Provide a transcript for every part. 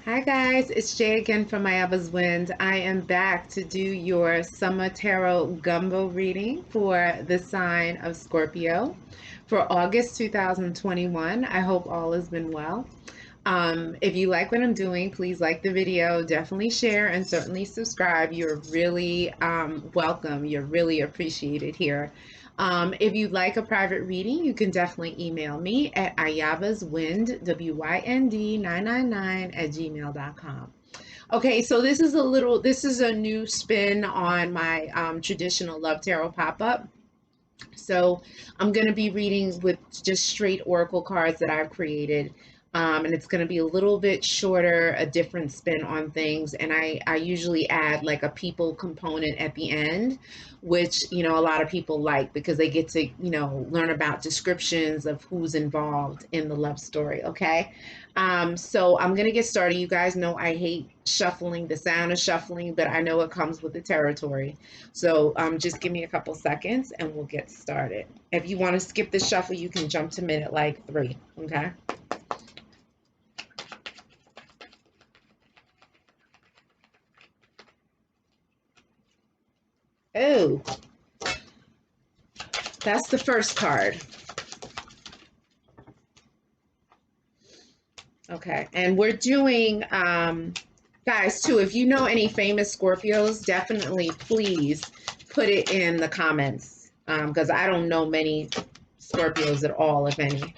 Hi guys, it's Jay again from My Abba's Wind. I am back to do your summer tarot gumbo reading for the sign of Scorpio for August 2021. I hope all has been well. If you like what I'm doing, please like the video, definitely share, and certainly subscribe. You're really welcome. You're really appreciated here. If you'd like a private reading, you can definitely email me at ayabaswind, WYND 999 at gmail.com. Okay, so this is a new spin on my traditional Love Tarot pop-up. So I'm going to be reading with just straight oracle cards that I've created. And it's going to be a little bit shorter, a different spin on things. And I usually add like a people component at the end, which, a lot of people like because they get to, learn about descriptions of who's involved in the love story. Okay. So I'm going to get started. You guys know I hate shuffling, the sound of shuffling, but I know it comes with the territory. So just give me a couple seconds and we'll get started. If you want to skip the shuffle, you can jump to minute like 3. Okay. Oh, that's the first card. Okay, and we're doing, guys, too, if you know any famous Scorpios, definitely please put it in the comments, because I don't know many Scorpios at all, if any.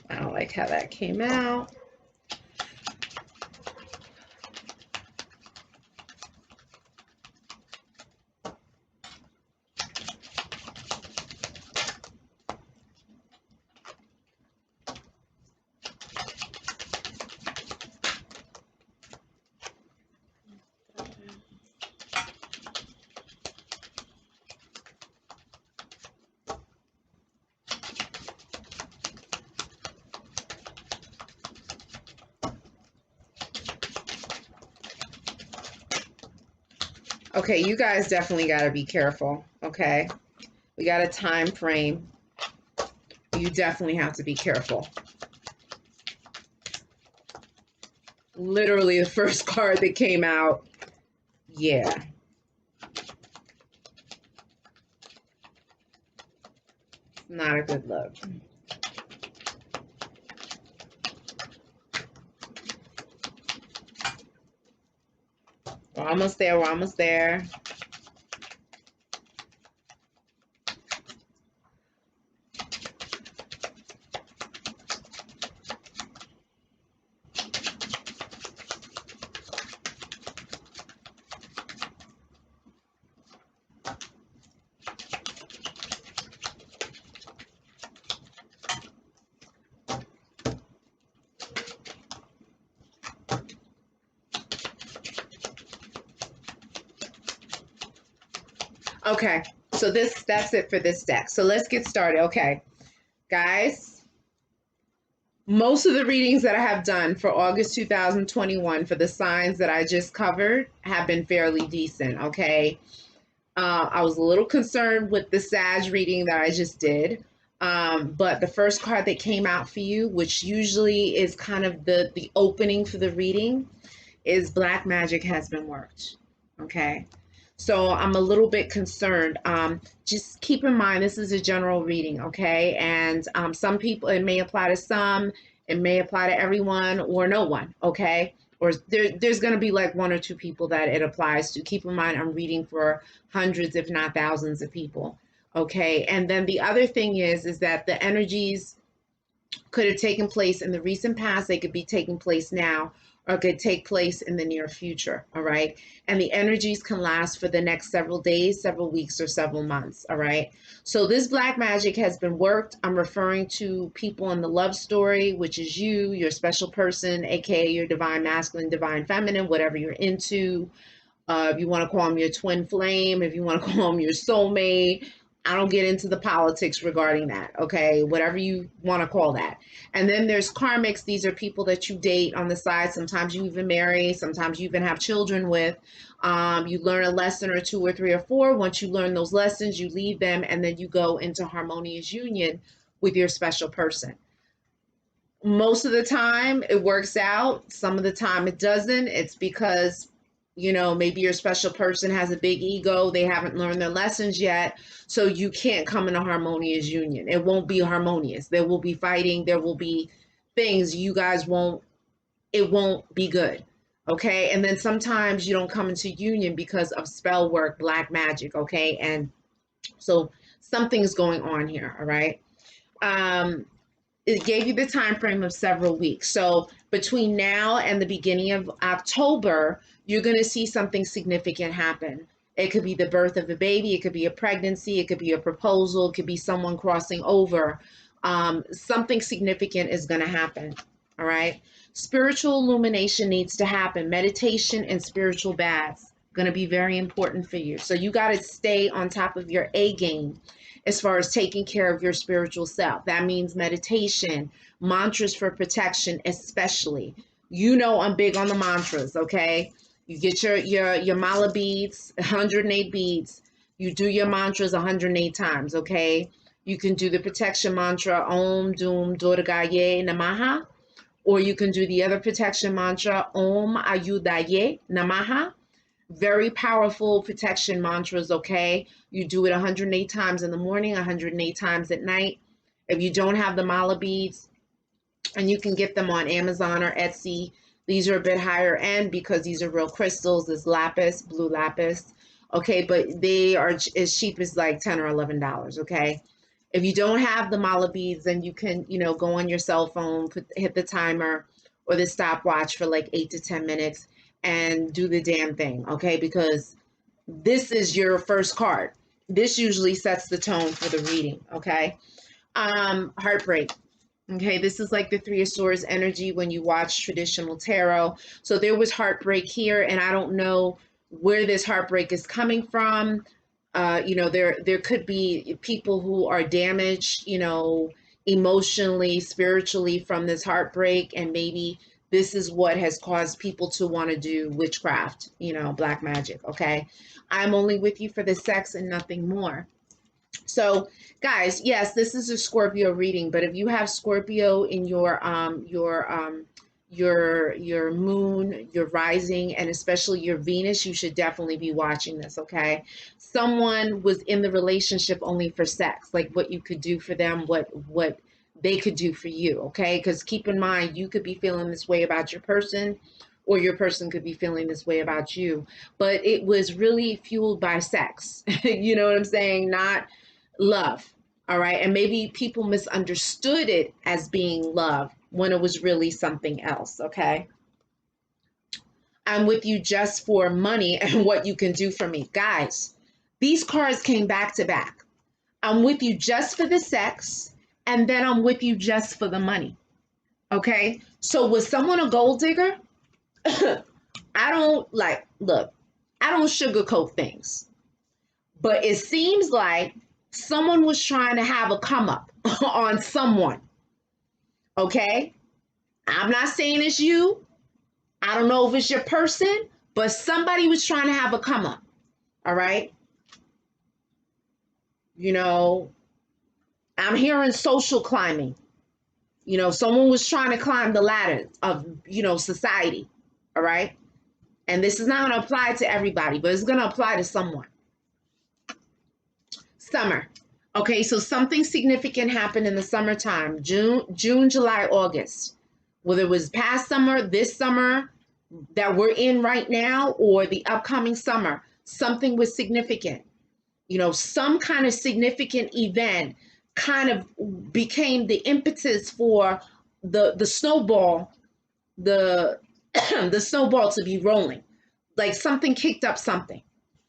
I don't like how that came out. Okay, you guys definitely got to be careful, okay? We got a time frame. You definitely have to be careful. Literally the first card that came out, yeah. Not a good look. We're almost there, we're almost there. Okay, so that's it for this deck. So let's get started. Okay, guys, most of the readings that I have done for August 2021 for the signs that I just covered have been fairly decent. Okay, I was a little concerned with the Sag reading that I just did. But the first card that came out for you, which usually is kind of the opening for the reading, is Black Magic has been worked. Okay. So I'm a little bit concerned. Just keep in mind, this is a general reading, okay? And some people, it may apply to some, it may apply to everyone or no one, okay? Or there's going to be like 1 or 2 people that it applies to. Keep in mind, I'm reading for hundreds, if not thousands of people, okay? And then the other thing is that the energies could have taken place in the recent past, they could be taking place now, or could take place in the near future, all right? And the energies can last for the next several days, several weeks, or several months, all right? So this Black Magic has been worked. I'm referring to people in the love story, which is you, your special person, aka your divine masculine, divine feminine, whatever you're into. If you want to call them your twin flame, if you want to call them your soulmate, I don't get into the politics regarding that, okay? Whatever you want to call that. And then there's karmics. These are people that you date on the side. Sometimes you even marry. Sometimes you even have children with. You learn a lesson or two or three or four. Once you learn those lessons, you leave them, and then you go into harmonious union with your special person. Most of the time it works out. Some of the time it doesn't. It's because, you know, maybe your special person has a big ego. They haven't learned their lessons yet. So you can't come in a harmonious union. It won't be harmonious. There will be fighting. There will be things you guys won't, it won't be good. Okay. And then sometimes you don't come into union because of spell work, black magic. Okay. And so something's going on here. All right. It gave you the time frame of several weeks. So between now and the beginning of October, you're going to see something significant happen. It could be the birth of a baby. It could be a pregnancy. It could be a proposal. It could be someone crossing over. Something significant is going to happen. All right. Spiritual illumination needs to happen. Meditation and spiritual baths going to be very important for you. So you got to stay on top of your A game as far as taking care of your spiritual self. That means meditation, mantras for protection, especially. You know, I'm big on the mantras, okay? You get your mala beads, 108 beads. You do your mantras 108 times, okay? You can do the protection mantra, Om Dum Durgaye Namaha, or you can do the other protection mantra, Om Ayudaye Namaha. Very powerful protection mantras, okay? You do it 108 times in the morning, 108 times at night. If you don't have the mala beads, and you can get them on Amazon or Etsy, these are a bit higher end because these are real crystals. There's lapis, blue lapis, okay? But they are as cheap as like $10 or $11, okay? If you don't have the mala beads, then you can, you know, go on your cell phone, hit the timer or the stopwatch for like 8 to 10 minutes and do the damn thing, okay? Because this is your first card. This usually sets the tone for the reading, okay? Heartbreak. Okay, this is like the Three of Swords energy when you watch traditional tarot. So there was heartbreak here, and I don't know where this heartbreak is coming from. You know, there could be people who are damaged, you know, emotionally, spiritually from this heartbreak, and maybe this is what has caused people to want to do witchcraft, you know, black magic, okay? I'm only with you for the sex and nothing more. So, guys, yes, this is a Scorpio reading, but if you have Scorpio in your moon, your rising, and especially your Venus, you should definitely be watching this, okay? Someone was in the relationship only for sex, like what you could do for them, what they could do for you, okay? Because keep in mind, you could be feeling this way about your person, or your person could be feeling this way about you, but it was really fueled by sex. You know what I'm saying? Not love. All right. And maybe people misunderstood it as being love when it was really something else. Okay. I'm with you just for money and what you can do for me. Guys, these cards came back to back. I'm with you just for the sex, and then I'm with you just for the money. Okay. So was someone a gold digger? I don't like, look, I don't sugarcoat things, but it seems like someone was trying to have a come up on someone. Okay. I'm not saying it's you. I don't know if it's your person, but somebody was trying to have a come up. All right. You know, I'm hearing social climbing. You know, someone was trying to climb the ladder of, you know, society. All right. And this is not going to apply to everybody, but it's going to apply to someone. Summer. Okay, so something significant happened in the summertime, June, July, August. Whether it was past summer, this summer that we're in right now, or the upcoming summer, something was significant. You know, some kind of significant event kind of became the impetus for the snowball, the the snowball to be rolling. Like something kicked up something.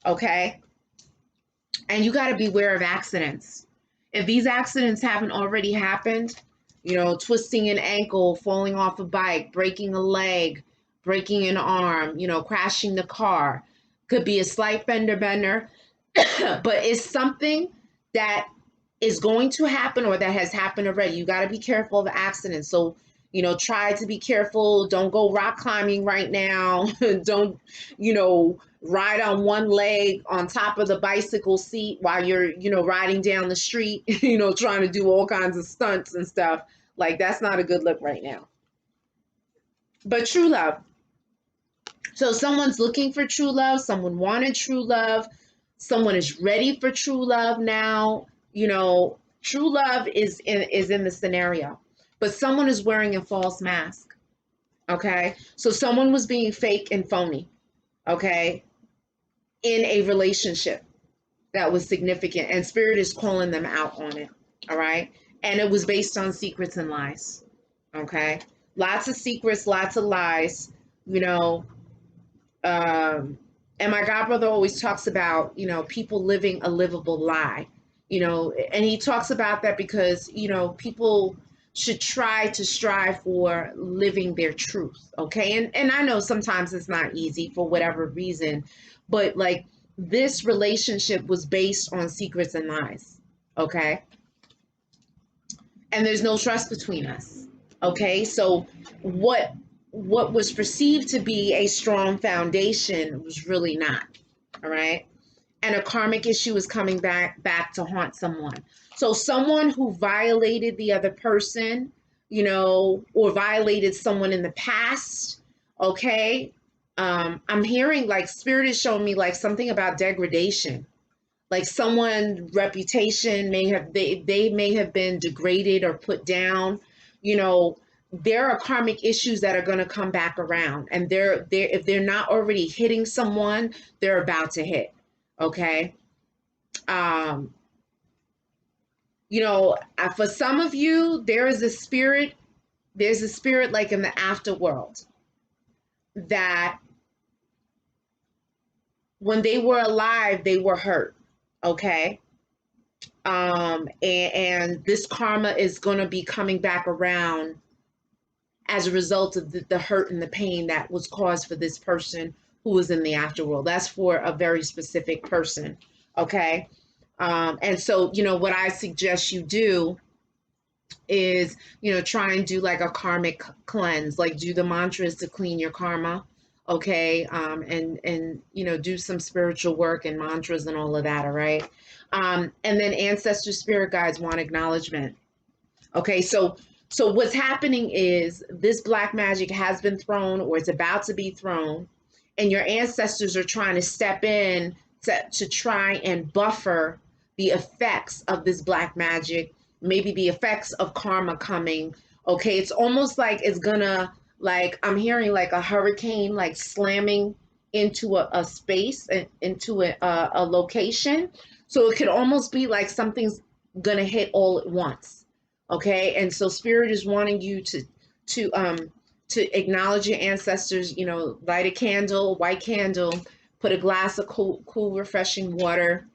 Okay. And you got to beware of accidents. If these accidents haven't already happened, you know, twisting an ankle, falling off a bike, breaking a leg, breaking an arm, you know, crashing the car, could be a slight fender bender, but it's something that is going to happen or that has happened already. You got to be careful of accidents. So, try to be careful. Don't go rock climbing right now. Don't, ride on one leg on top of the bicycle seat while you're, riding down the street, trying to do all kinds of stunts and stuff. Like, that's not a good look right now. But true love. So someone's looking for true love. Someone wanted true love. Someone is ready for true love now. True love is in the scenario, but someone is wearing a false mask. Okay. So someone was being fake and phony. Okay. In a relationship that was significant, and spirit is calling them out on it. All right. And it was based on secrets and lies. Okay. Lots of secrets, lots of lies, and my godbrother always talks about, people living a livable lie, and he talks about that because, people should try to strive for living their truth. Okay. And I know sometimes it's not easy for whatever reason, but like this relationship was based on secrets and lies. Okay. And there's no trust between us. Okay. So what was perceived to be a strong foundation was really not. All right. And a karmic issue is coming back to haunt someone. So someone who violated the other person, or violated someone in the past. Okay. I'm hearing like spirit is showing me like something about degradation. Like someone's reputation they may have been degraded or put down. There are karmic issues that are going to come back around, and they're if they're not already hitting someone, they're about to hit. Okay. For some of you, there's a spirit like in the afterworld that when they were alive, they were hurt. Okay. And this karma is going to be coming back around as a result of the hurt and the pain that was caused for this person who was in the afterworld. That's for a very specific person. Okay. And so, what I suggest you do is, try and do like a karmic cleanse, like do the mantras to clean your karma. Okay. And do some spiritual work and mantras and all of that. All right. And then ancestor spirit guides want acknowledgement. Okay. So what's happening is this black magic has been thrown, or it's about to be thrown, and your ancestors are trying to step in to try and buffer the effects of this black magic, maybe the effects of karma coming. Okay, it's almost like it's gonna, like I'm hearing like a hurricane like slamming into a space, into a location. So it could almost be like something's gonna hit all at once. Okay, and so spirit is wanting you to acknowledge your ancestors. Light a candle, white candle, put a glass of cool refreshing water.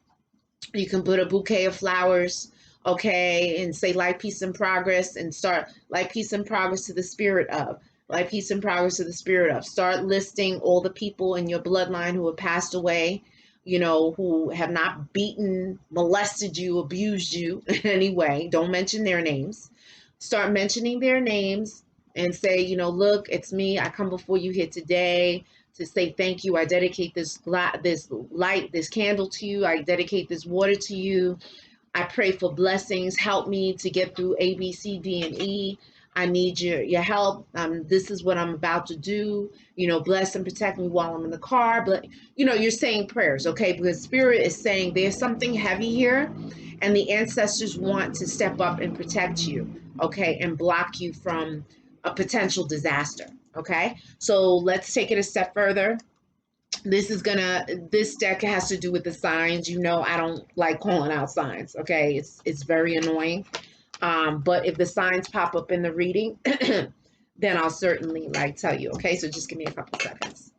You can put a bouquet of flowers, okay, and say light, peace, and progress, and start light, peace, and progress to the spirit of. Light, peace, and progress to the spirit of. Start listing all the people in your bloodline who have passed away, who have not beaten, molested you, abused you in any way. Don't mention their names. Start mentioning their names and say, look, it's me. I come before you here today to say thank you. I dedicate this light, this candle to you. I dedicate this water to you. I pray for blessings. Help me to get through A, B, C, D, and E. I need your help. This is what I'm about to do. Bless and protect me while I'm in the car. But, you're saying prayers, okay? Because spirit is saying there's something heavy here, and the ancestors want to step up and protect you, okay? And block you from a potential disaster, okay? So let's take it a step further. This deck has to do with the signs. I don't like calling out signs, okay? It's very annoying. But if the signs pop up in the reading, then I'll certainly tell you. Okay, so just give me a couple seconds.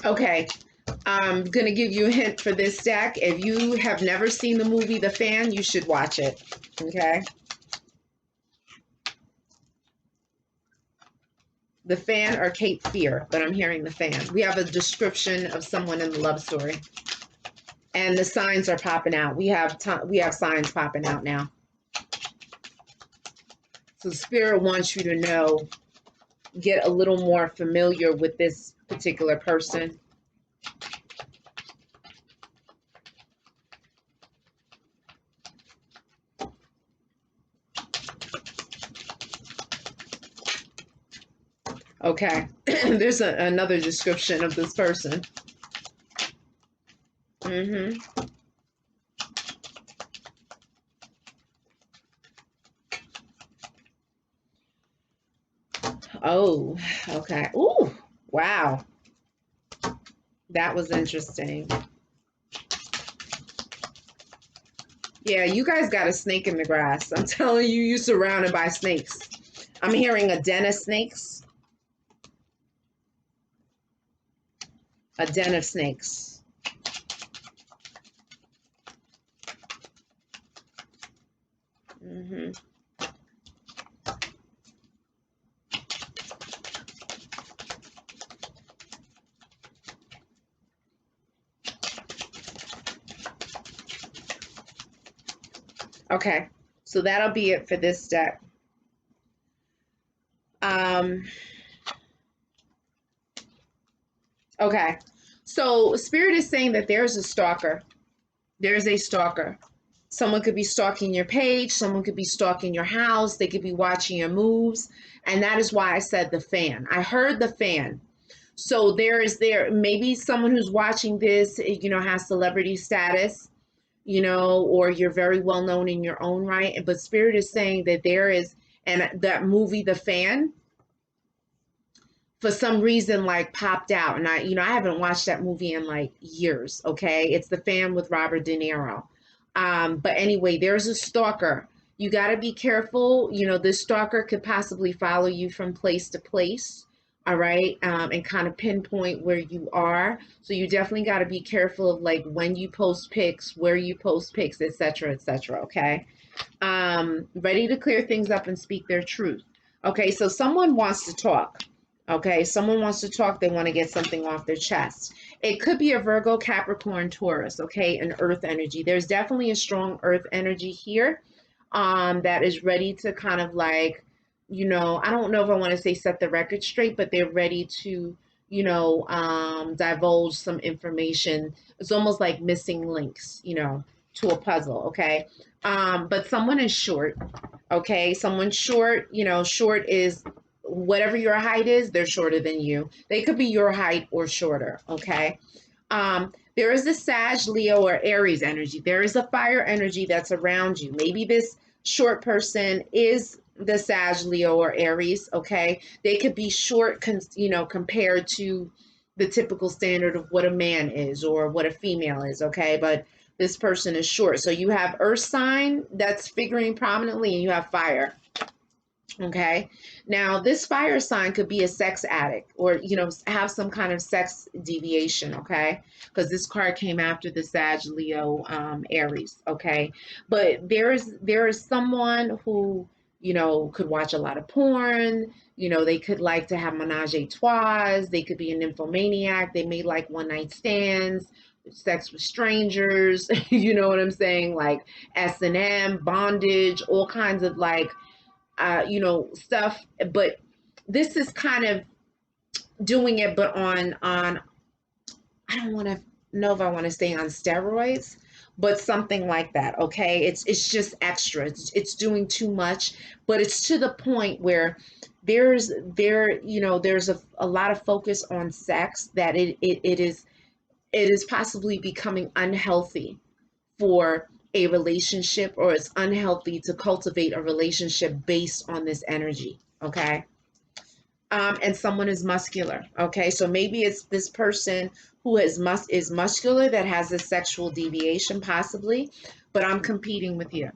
Okay, I'm going to give you a hint for this deck. If you have never seen the movie The Fan, you should watch it. Okay. The Fan or Cape Fear, but I'm hearing The Fan. We have a description of someone in the love story. And the signs are popping out. We have signs popping out now. So Spirit wants you to know, get a little more familiar with this particular person. Okay, there's another description of this person. Oh, okay. Ooh, wow. That was interesting. Yeah, you guys got a snake in the grass. I'm telling you, you're surrounded by snakes. I'm hearing a den of snakes. A den of snakes. Okay, so that'll be it for this deck. Okay, so Spirit is saying that there's a stalker. There's a stalker. Someone could be stalking your page. Someone could be stalking your house. They could be watching your moves. And that is why I said The Fan. I heard The Fan. So maybe someone who's watching this, has celebrity status, or you're very well known in your own right. But Spirit is saying that there is, and that movie, The Fan, for some reason, like, popped out. And I haven't watched that movie in like years. Okay. It's The Fan with Robert De Niro. But anyway, there's a stalker. You got to be careful. This stalker could possibly follow you from place to place. All right. And kind of pinpoint where you are. So you definitely got to be careful of like when you post pics, where you post pics, etc., etc. Okay. Ready to clear things up and speak their truth. Okay. So someone wants to talk. Okay. Someone wants to talk. They want to get something off their chest. It could be a Virgo, Capricorn, Taurus, okay, an earth energy. There's definitely a strong earth energy here that is ready to kind of like, I don't know if I want to say set the record straight, but they're ready to, divulge some information. It's almost like missing links, to a puzzle, okay? But someone is short, okay? Someone's short, short is whatever your height is, they're shorter than you. They could be your height or shorter, okay? There is a Sag, Leo, or Aries energy. There is a fire energy that's around you. Maybe this short person is the Sag, Leo, or Aries, okay? They could be short, compared to the typical standard of what a man is or what a female is, okay? But this person is short. So you have earth sign that's figuring prominently, and you have fire. Okay. Now, this fire sign could be a sex addict or, have some kind of sex deviation. Okay. Because this card came after the Sag, Leo, Aries. Okay. But there is someone who, could watch a lot of porn. They could like to have menage a trois. They could be a nymphomaniac. They may like one night stands, sex with strangers. You know what I'm saying? Like S&M, bondage, all kinds of like, stuff, but this is kind of doing it, but on, I don't want to know if I want to say on steroids, but something like that. Okay. It's just extra. It's doing too much, but it's to the point where there's a lot of focus on sex that it is possibly becoming unhealthy for a relationship, or it's unhealthy to cultivate a relationship based on this energy. Okay. And someone is muscular. Okay. So maybe it's this person who is muscular that has a sexual deviation possibly, but I'm competing with you.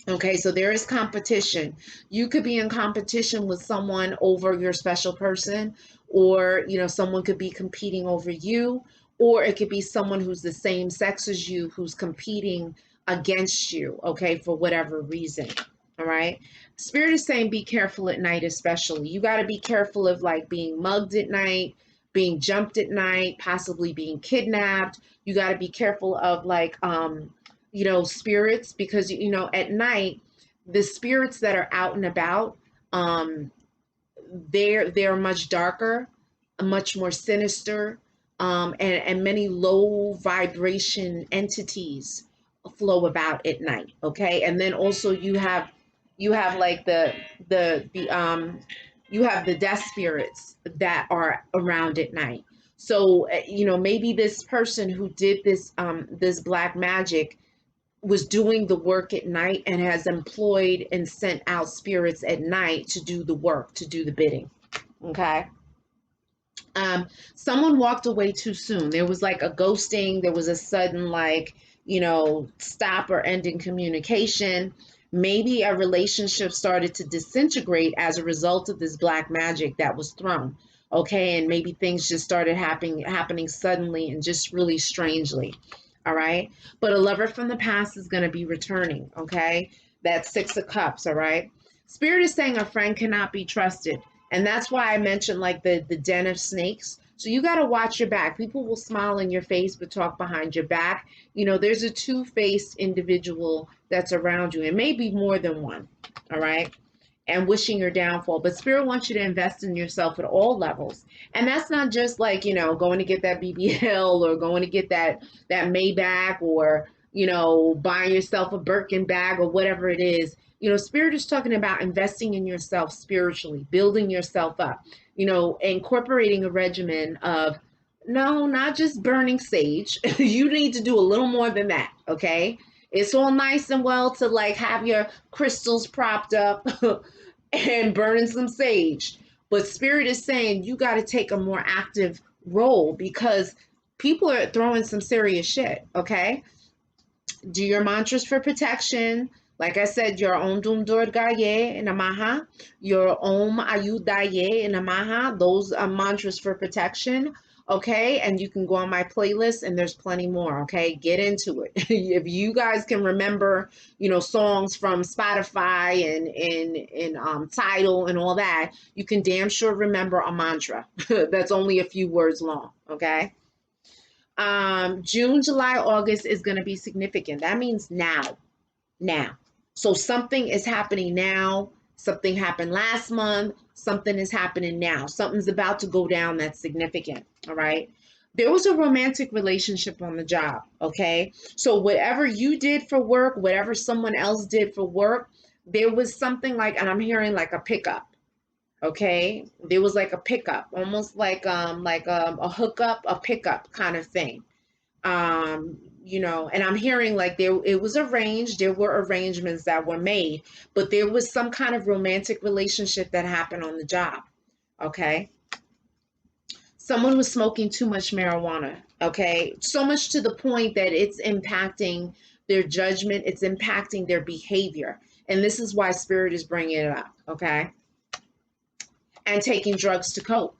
Okay, so there is competition. You could be in competition with someone over your special person, or, you know, someone could be competing over you, or it could be someone who's the same sex as you who's competing against you, okay, for whatever reason. All right. Spirit is saying be careful at night, especially. You got to be careful of like being mugged at night, being jumped at night, possibly being kidnapped. You got to be careful of like, you know, spirits, because, you know, at night, the spirits that are out and about, they're much darker, much more sinister, and many low vibration entities flow about at night. Okay, and then also you have like the you have the death spirits that are around at night. So you know, maybe this person who did this black magic was doing the work at night and has employed and sent out spirits at night to do the work, to do the bidding. Okay. Someone walked away too soon. There was like a ghosting. There was a sudden, like, you know, stop or ending communication. Maybe a relationship started to disintegrate as a result of this black magic that was thrown. Okay. And maybe things just started happening suddenly and just really strangely. All right. But a lover from the past is going to be returning. Okay. That's Six of Cups. All right. Spirit is saying a friend cannot be trusted. And that's why I mentioned like the den of snakes. So you got to watch your back. People will smile in your face, but talk behind your back. You know, there's a two-faced individual that's around you. It may be more than one. All right. And wishing your downfall. But Spirit wants you to invest in yourself at all levels. And that's not just like, you know, going to get that BBL or going to get that Maybach or, you know, buying yourself a Birkin bag or whatever it is. You know, Spirit is talking about investing in yourself spiritually, building yourself up, you know, incorporating a regimen of, no, not just burning sage. You need to do a little more than that. Okay. It's all nice and well to like have your crystals propped up and burning some sage. But Spirit is saying you got to take a more active role because people are throwing some serious shit. Okay. Do your mantras for protection. Like I said, your Om Dum Durgaye Namaha, your Om Ayudaye Namaha, those are mantras for protection. Okay, and you can go on my playlist and there's plenty more. Okay, get into it. If you guys can remember, you know, songs from Spotify and Tidal and all that, you can damn sure remember a mantra that's only a few words long. Okay. June, July, August is going to be significant. That means now. So something is happening now. Something happened last month. Something is happening now. Something's about to go down that's significant. All right. There was a romantic relationship on the job. Okay. So whatever you did for work, whatever someone else did for work, there was something like, and I'm hearing like a pickup. Okay. There was like a pickup, almost like a hookup, a pickup kind of thing. You know, and I'm hearing like it was arranged, there were arrangements that were made, but there was some kind of romantic relationship that happened on the job. Okay. Someone was smoking too much marijuana. Okay. So much to the point that it's impacting their judgment, it's impacting their behavior. And this is why Spirit is bringing it up. Okay. And taking drugs to cope.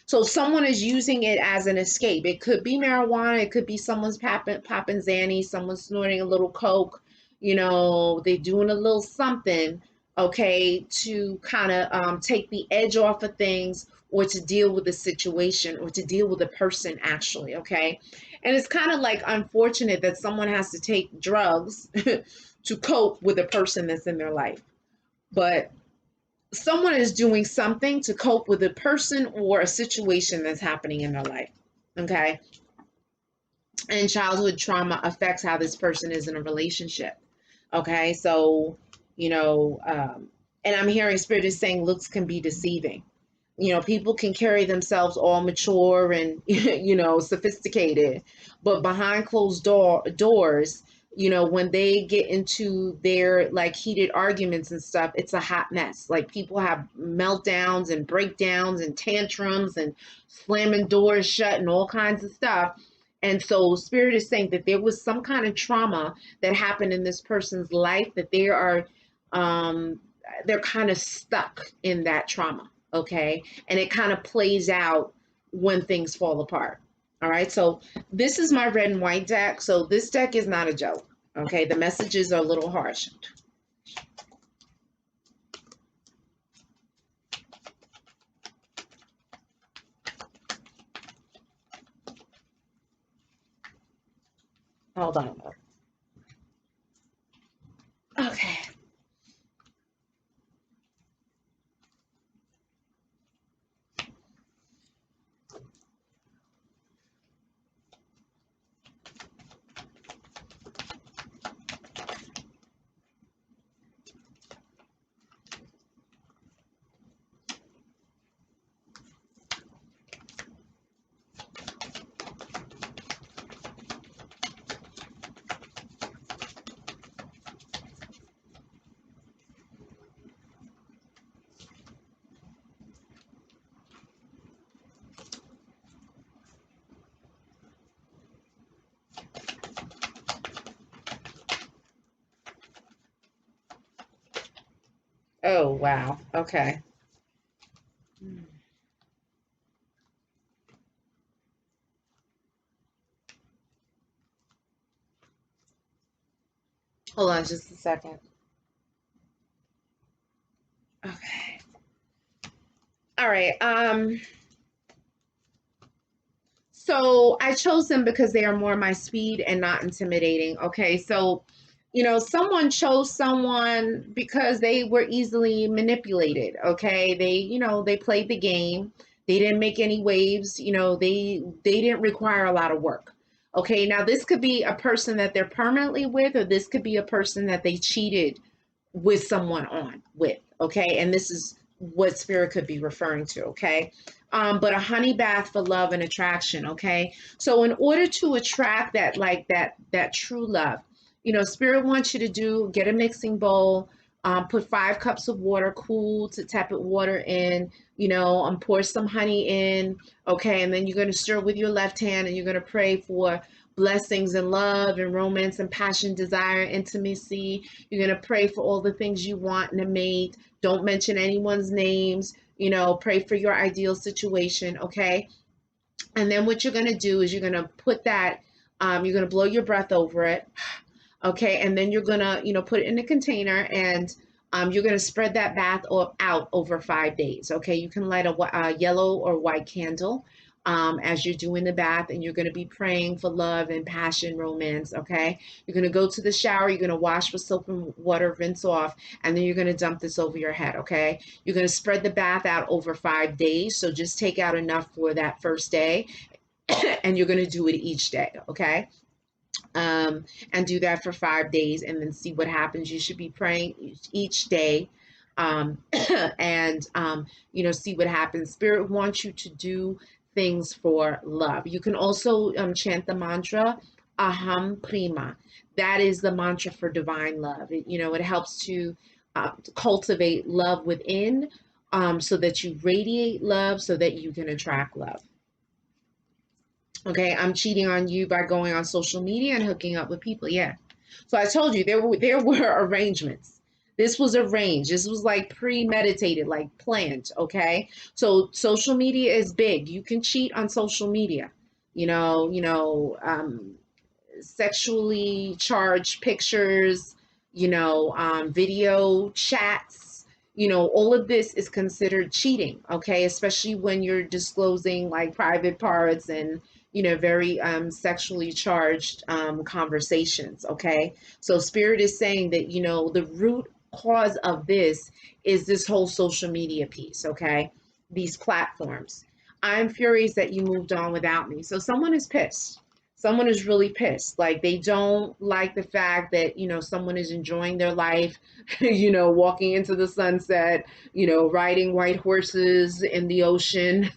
So someone is using it as an escape. It could be marijuana. It could be someone's popping Zanny, someone's snorting a little coke. You know, they're doing a little something, okay, to kind of take the edge off of things or to deal with the situation or to deal with the person actually, okay? And it's kind of like unfortunate that someone has to take drugs to cope with a person that's in their life. But someone is doing something to cope with a person or a situation that's happening in their life. Okay. And childhood trauma affects how this person is in a relationship. Okay. So, you know, and I'm hearing Spirit is saying looks can be deceiving. You know, people can carry themselves all mature and, you know, sophisticated, but behind closed doors, you know, when they get into their like heated arguments and stuff, it's a hot mess. Like people have meltdowns and breakdowns and tantrums and slamming doors shut and all kinds of stuff. And so Spirit is saying that there was some kind of trauma that happened in this person's life that they are, they're kind of stuck in that trauma. okay? And it kind of plays out when things fall apart. All right, so this is my red and white deck. So this deck is not a joke, okay? The messages are a little harsh. Hold on. Okay. Oh, wow. Okay. Hold on just a second. Okay. All right. So I chose them because they are more my speed and not intimidating. Okay. So, someone chose someone because they were easily manipulated. Okay. They played the game. They didn't make any waves. They didn't require a lot of work. Okay. Now this could be a person that they're permanently with, or this could be a person that they cheated with someone on with. Okay. And this is what spirit could be referring to. Okay. But a honey bath for love and attraction. Okay. So in order to attract that, like that true love, spirit wants you to get a mixing bowl, put 5 cups of water, cool to tepid water in, pour some honey in. Okay. And then you're going to stir with your left hand, and you're going to pray for blessings and love and romance and passion, desire, intimacy. You're going to pray for all the things you want in a mate. Don't mention anyone's names. Pray for your ideal situation. Okay. And then what you're going to do is you're going to put that, you're going to blow your breath over it. Okay. And then you're going to, put it in a container, and you're going to spread that bath out over 5 days. Okay. You can light a yellow or white candle as you're doing the bath, and you're going to be praying for love and passion, romance. Okay. You're going to go to the shower. You're going to wash with soap and water, rinse off, and then you're going to dump this over your head. Okay. You're going to spread the bath out over 5 days. So just take out enough for that first day, and you're going to do it each day. Okay. And do that for 5 days, and then see what happens. You should be praying each day, and see what happens. Spirit wants you to do things for love. You can also chant the mantra aham prima. That is the mantra for divine love. It helps to cultivate love within, so that you radiate love, so that you can attract love. Okay, I'm cheating on you by going on social media and hooking up with people. Yeah. So I told you there were arrangements. This was arranged. This was like premeditated, like planned. Okay. So social media is big. You can cheat on social media. Sexually charged pictures. Video chats. All of this is considered cheating. Okay, especially when you're disclosing like private parts and very sexually charged conversations. Okay. So spirit is saying that, the root cause of this is this whole social media piece. Okay. These platforms. I'm furious that you moved on without me. So someone is pissed. Someone is really pissed. Like they don't like the fact that, someone is enjoying their life, walking into the sunset, riding white horses in the ocean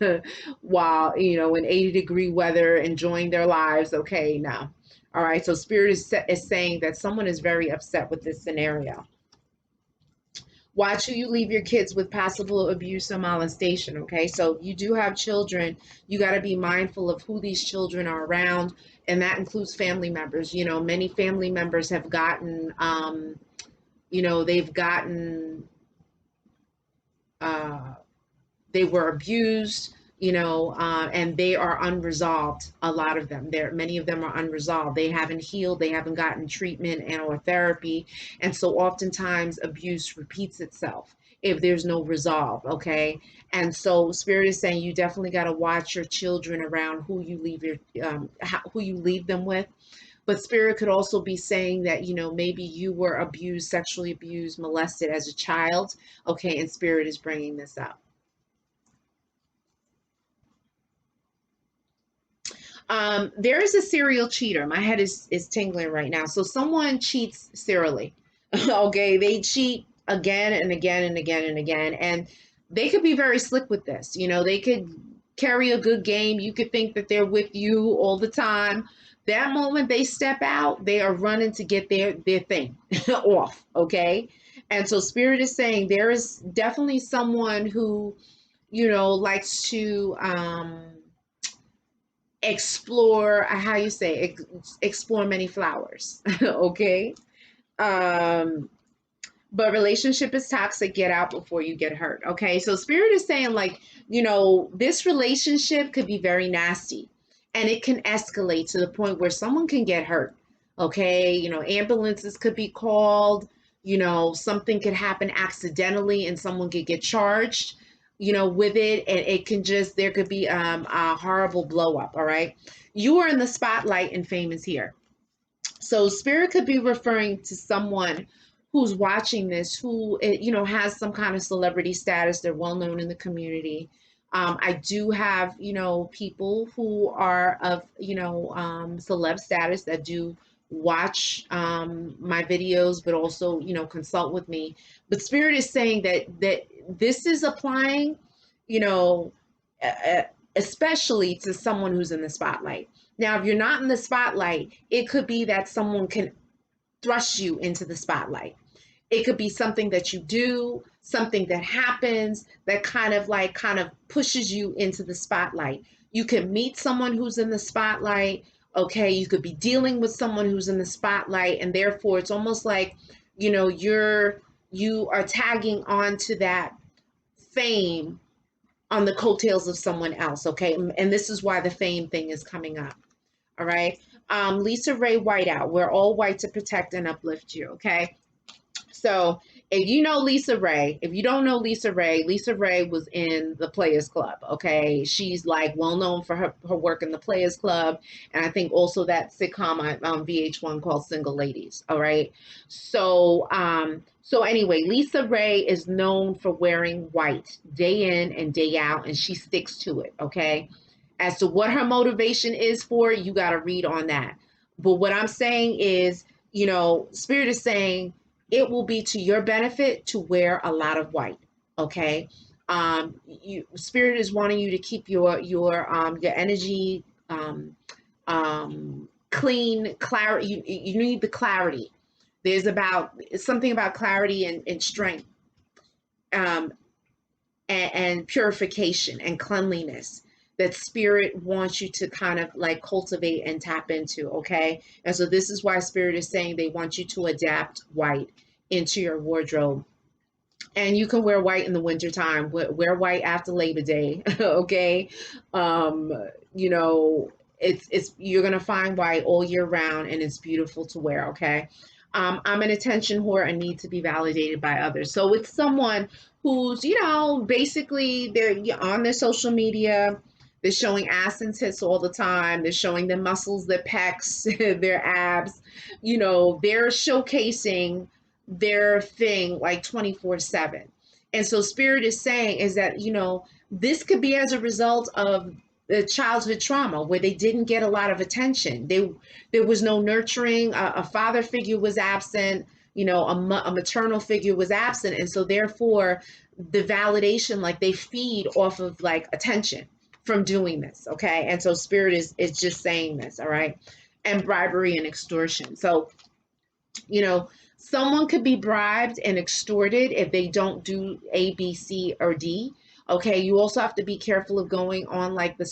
while, in 80-degree weather, enjoying their lives. Okay, now. All right. So spirit is saying that someone is very upset with this scenario. Watch who you leave your kids with possible abuse or molestation. Okay, so you do have children. You got to be mindful of who these children are around, and that includes family members. Many family members have gotten, they've gotten they were abused, and they are unresolved. A lot of them, many of them are unresolved. They haven't healed, they haven't gotten treatment and or therapy, and so oftentimes abuse repeats itself if there's no resolve. Okay, and so spirit is saying you definitely got to watch your children around who you leave who you leave them with. But spirit could also be saying that, maybe you were abused, sexually abused, molested as a child. Okay, and spirit is bringing this up. There is a serial cheater. My head is tingling right now. So someone cheats serially. Okay, they cheat again and again and again and again. And they could be very slick with this. They could carry a good game. You could think that they're with you all the time. That moment they step out, they are running to get their thing off. Okay. And so spirit is saying there is definitely someone who, likes to explore, how you say, explore many flowers. Okay. um but relationship is toxic, get out before you get hurt. Okay, so spirit is saying, like, this relationship could be very nasty, and it can escalate to the point where someone can get hurt. Okay, ambulances could be called, something could happen accidentally and someone could get charged, with it, and it can just, there could be a horrible blow up. All right, you are in the spotlight and fame is here. So spirit could be referring to someone who's watching this, who, has some kind of celebrity status. They're well known in the community. I do have, people who are of, celeb status that do watch my videos, but also, consult with me. But spirit is saying that this is applying, you know, especially to someone who's in the spotlight. Now, if you're not in the spotlight, it could be that someone can thrust you into the spotlight. It could be something that you do, something that happens that kind of pushes you into the spotlight. You could meet someone who's in the spotlight. Okay, you could be dealing with someone who's in the spotlight, and therefore it's almost like, you are tagging on to that fame on the coattails of someone else. Okay, and this is why the fame thing is coming up. All right. Lisa Ray Whiteout. We're all white to protect and uplift you. Okay. So if you know Lisa Ray, if you don't know Lisa Ray was in the Players Club. Okay. She's like well known for her work in the Players Club. And I think also that sitcom on VH1 called Single Ladies. All right. So anyway, Lisa Ray is known for wearing white day in and day out, and she sticks to it. Okay. As to what her motivation is for, you got to read on that. But what I'm saying is, Spirit is saying it will be to your benefit to wear a lot of white. Okay. Spirit is wanting you to keep your energy clean, clarity. You need the clarity. There's something about clarity and strength, and purification and cleanliness that spirit wants you to kind of like cultivate and tap into. Okay. And so this is why spirit is saying they want you to adapt white into your wardrobe. And you can wear white in the wintertime, wear white after Labor Day. Okay. um it's you're gonna find white all year round, and it's beautiful to wear. Okay. I'm an attention whore and need to be validated by others. So it's someone who's, basically they're on their social media. They're showing ass and tits all the time. They're showing their muscles, their pecs, their abs. They're showcasing their thing like 24/7. And so spirit is saying is that, this could be as a result of the childhood trauma where they didn't get a lot of attention. There was no nurturing. A father figure was absent. A maternal figure was absent. And so therefore the validation, like they feed off of like attention from doing this. Okay. And so spirit is just saying this. All right. And bribery and extortion. So, someone could be bribed and extorted if they don't do A, B, C, or D. Okay. You also have to be careful of going on like the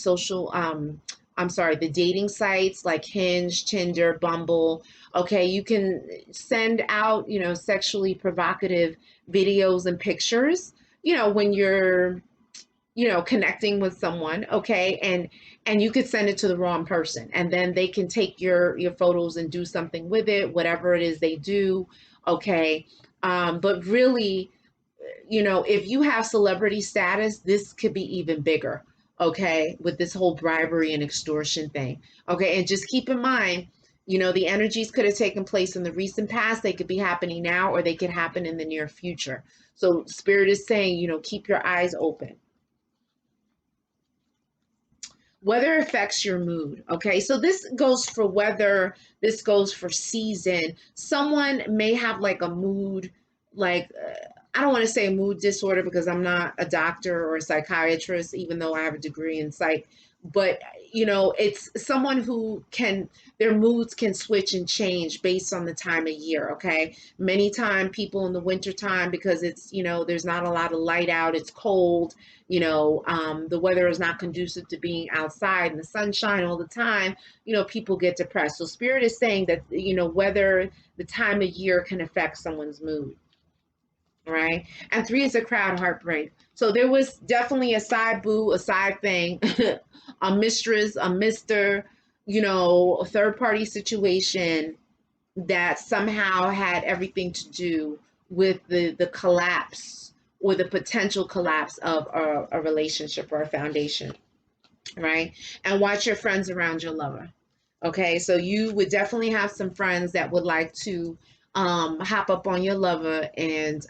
the dating sites like Hinge, Tinder, Bumble. Okay. You can send out, sexually provocative videos and pictures, when you're connecting with someone, okay, and you could send it to the wrong person, and then they can take your photos and do something with it, whatever it is they do, okay. But really, if you have celebrity status, this could be even bigger, okay, with this whole bribery and extortion thing, okay. And just keep in mind, the energies could have taken place in the recent past, they could be happening now, or they could happen in the near future. So Spirit is saying, keep your eyes open. Weather affects your mood. Okay, so this goes for weather, this goes for season. Someone may have like a mood, like, I don't want to say a mood disorder because I'm not a doctor or a psychiatrist, even though I have a degree in psych. But, it's someone who their moods can switch and change based on the time of year. Okay. Many time people in the winter time, because it's, there's not a lot of light out, it's cold, the weather is not conducive to being outside in the sunshine all the time, people get depressed. So Spirit is saying that, whether the time of year can affect someone's mood. All right. And 3 is a crowd heartbreak. So there was definitely a side boo, a side thing, a mistress, a mister, a third party situation that somehow had everything to do with the collapse or the potential collapse of a relationship or a foundation, right? And watch your friends around your lover. Okay, so you would definitely have some friends that would like to hop up on your lover and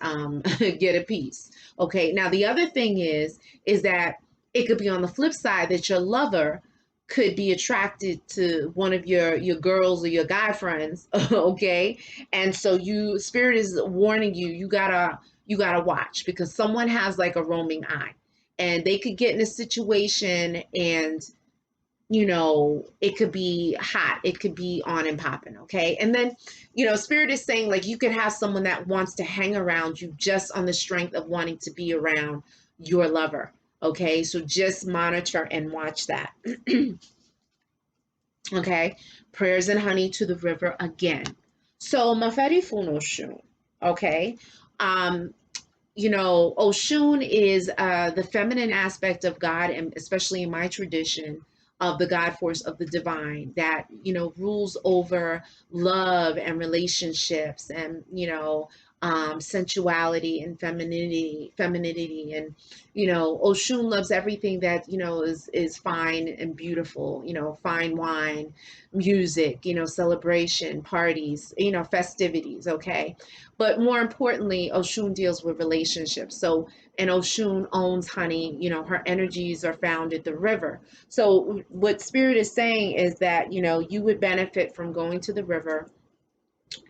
get a piece. Okay, now the other thing is that it could be on the flip side that your lover could be attracted to one of your girls or your guy friends. Okay, and so Spirit is warning you, you gotta watch, because someone has like a roaming eye, and they could get in a situation and it could be hot, it could be on and popping, okay. And then Spirit is saying, like, you could have someone that wants to hang around you just on the strength of wanting to be around your lover, okay. So just monitor and watch that. Okay, prayers and honey to the river again. So mafari funoshun, okay. Oshun is the feminine aspect of God, and especially in my tradition, of the God force of the divine that, rules over love and relationships and, sensuality and femininity. And, Oshun loves everything that, is fine and beautiful, fine wine, music, celebration, parties, festivities. Okay. But more importantly, Oshun deals with relationships. So, and Oshun owns honey, her energies are found at the river. So what Spirit is saying is that, you would benefit from going to the river.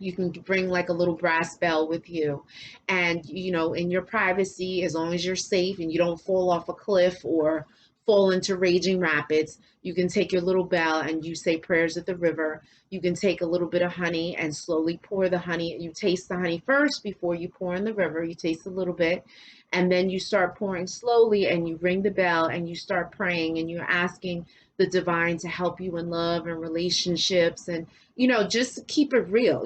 You can bring like a little brass bell with you, and in your privacy, as long as you're safe and you don't fall off a cliff or fall into raging rapids, you can take your little bell and you say prayers at the river. You can take a little bit of honey and slowly pour the honey. You taste the honey first before you pour in the river. You taste a little bit, and then you start pouring slowly, and you ring the bell and you start praying, and you're asking the divine to help you in love and relationships. And just keep it real.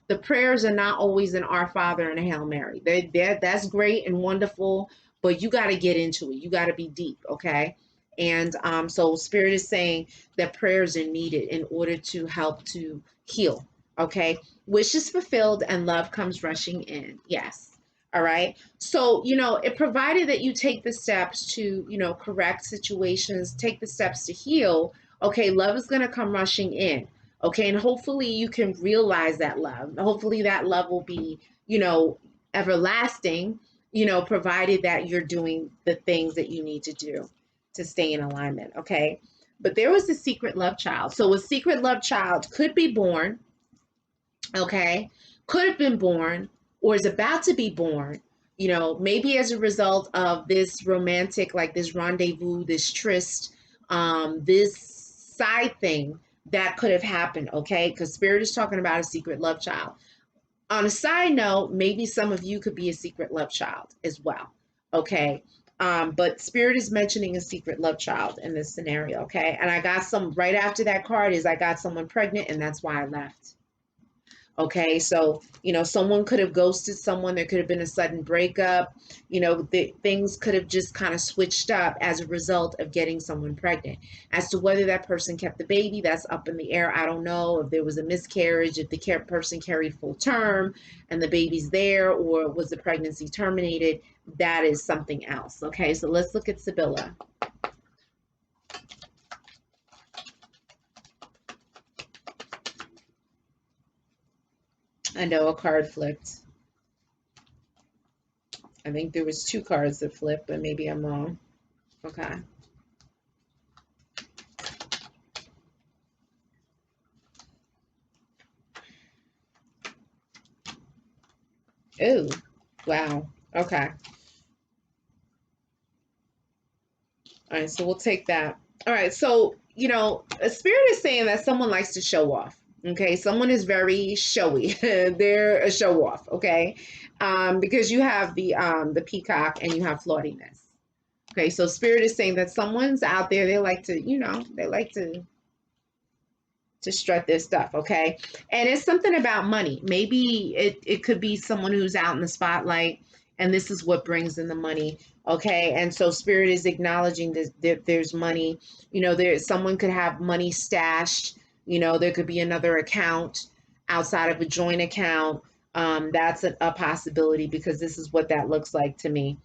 The prayers are not always an Our Father and a Hail Mary. That's great and wonderful, but you got to get into it. You got to be deep, okay? And so Spirit is saying that prayers are needed in order to help to heal, okay? Wish is fulfilled and love comes rushing in. Yes. All right. So, it provided that you take the steps to, correct situations, take the steps to heal. Okay, love is going to come rushing in. Okay, and hopefully you can realize that love. Hopefully that love will be, everlasting, provided that you're doing the things that you need to do to stay in alignment. Okay. But there was a secret love child. So a secret love child could be born, okay, could have been born, or is about to be born, maybe as a result of this romantic, like this rendezvous, this tryst, this side thing that could have happened, okay? Because Spirit is talking about a secret love child. On a side note, maybe some of you could be a secret love child as well, okay? But Spirit is mentioning a secret love child in this scenario, okay? And I got right after that card I got someone pregnant, and that's why I left. Okay, so, someone could have ghosted someone. There could have been a sudden breakup. Things could have just kind of switched up as a result of getting someone pregnant. As to whether that person kept the baby, that's up in the air. I don't know if there was a miscarriage, if the person carried full term and the baby's there, or was the pregnancy terminated. That is something else. Okay, so let's look at Sibylla. I know a card flipped. I think there was 2 cards that flipped, but maybe I'm wrong. Okay. Oh, wow. Okay. All right, so we'll take that. All right, so, a spirit is saying that someone likes to show off. Okay, someone is very showy. They're a show off. Okay, because you have the peacock and you have flirtiness. Okay, so spirit is saying that someone's out there. They like to, they like to strut their stuff. Okay, and it's something about money. Maybe it could be someone who's out in the spotlight, and this is what brings in the money. Okay, and so spirit is acknowledging that there's money. Someone could have money stashed. There could be another account outside of a joint account. That's a possibility, because this is what that looks like to me.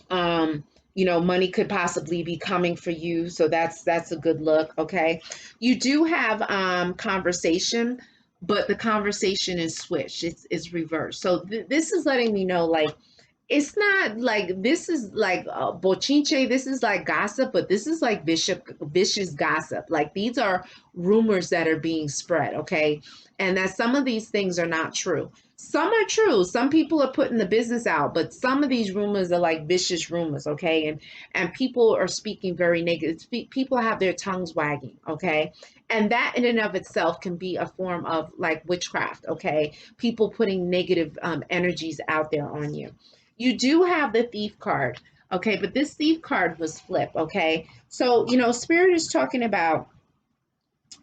Money could possibly be coming for you, so that's a good look. Okay, you do have conversation, but the conversation is switched. It's reversed. So this is letting me know, like, it's not like this is like bochinche. This is like gossip, but this is like vicious gossip. Like, these are rumors that are being spread. Okay, and that some of these things are not true. Some are true. Some people are putting the business out, but some of these rumors are like vicious rumors. Okay, and people are speaking very negative. People have their tongues wagging. Okay, and that in and of itself can be a form of like witchcraft. Okay, people putting negative energies out there on you. You do have the thief card. Okay, but this thief card was flipped. Okay, so spirit is talking about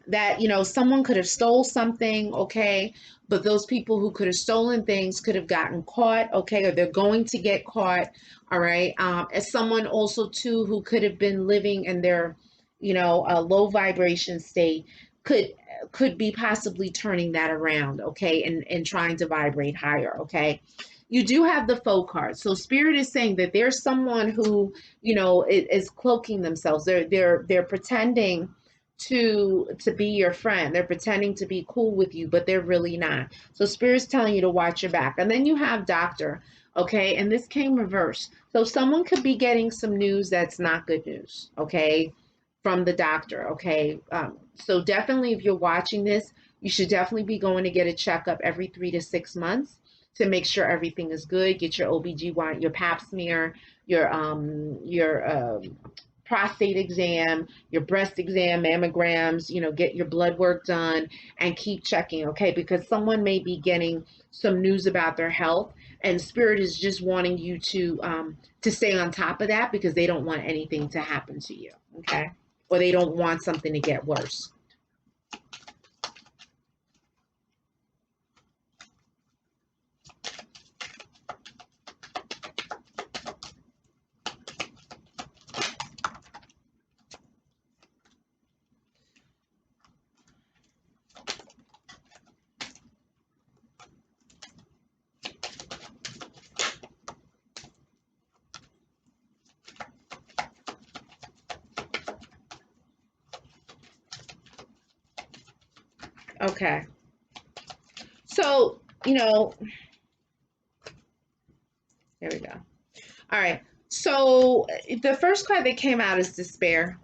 that someone could have stole something. Okay, but those people who could have stolen things could have gotten caught. Okay, or they're going to get caught. All right, as someone also too who could have been living in their a low vibration state could be possibly turning that around. Okay, and trying to vibrate higher. Okay, you do have the faux card. So spirit is saying that there's someone who is cloaking themselves. They're pretending to be your friend. They're pretending to be cool with you, but they're really not. So spirit's telling you to watch your back. And then you have doctor. Okay, and this came reverse. So someone could be getting some news that's not good news. Okay, from the doctor. Okay, so definitely, if you're watching this, you should definitely be going to get a checkup every 3 to 6 months to make sure everything is good. Get your OBGYN, your pap smear, your prostate exam, your breast exam, mammograms, get your blood work done and keep checking. Okay, because someone may be getting some news about their health, and spirit is just wanting you to stay on top of that, because they don't want anything to happen to you. Okay, or they don't want something to get worse. Okay, so there we go. All right, so the first card that came out is despair.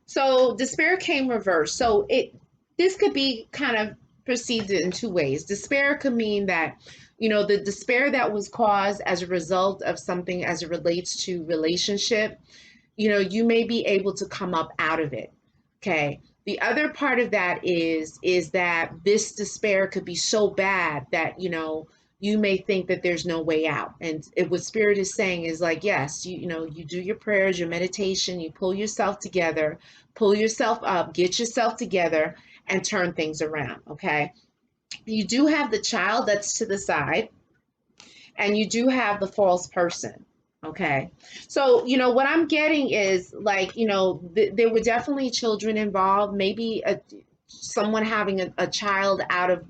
So despair came reversed. So this could be kind of perceived in 2 ways. Despair could mean that, the despair that was caused as a result of something as it relates to relationship, you may be able to come up out of it. Okay. The other part of that is that this despair could be so bad that, you may think that there's no way out. And what spirit is saying is like, yes, you do your prayers, your meditation, you pull yourself together, pull yourself up, get yourself together and turn things around. Okay. You do have the child that's to the side, and you do have the false person. Okay. So, what I'm getting is like, there were definitely children involved, maybe someone having a child out of,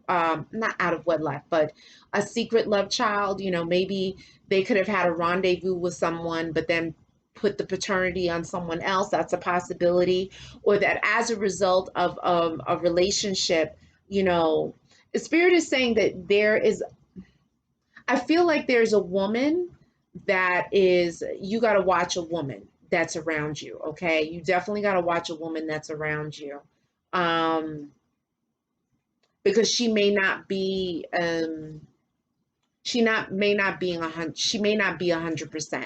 not out of wedlock, but a secret love child. Maybe they could have had a rendezvous with someone, but then put the paternity on someone else. That's a possibility. Or that as a result of a relationship, the spirit is saying that I feel like there's a woman that is, you got to watch a woman that's around you. Okay. You definitely got to watch a woman that's around you. Um, because she may not be, may not be 100, she may not be 100%.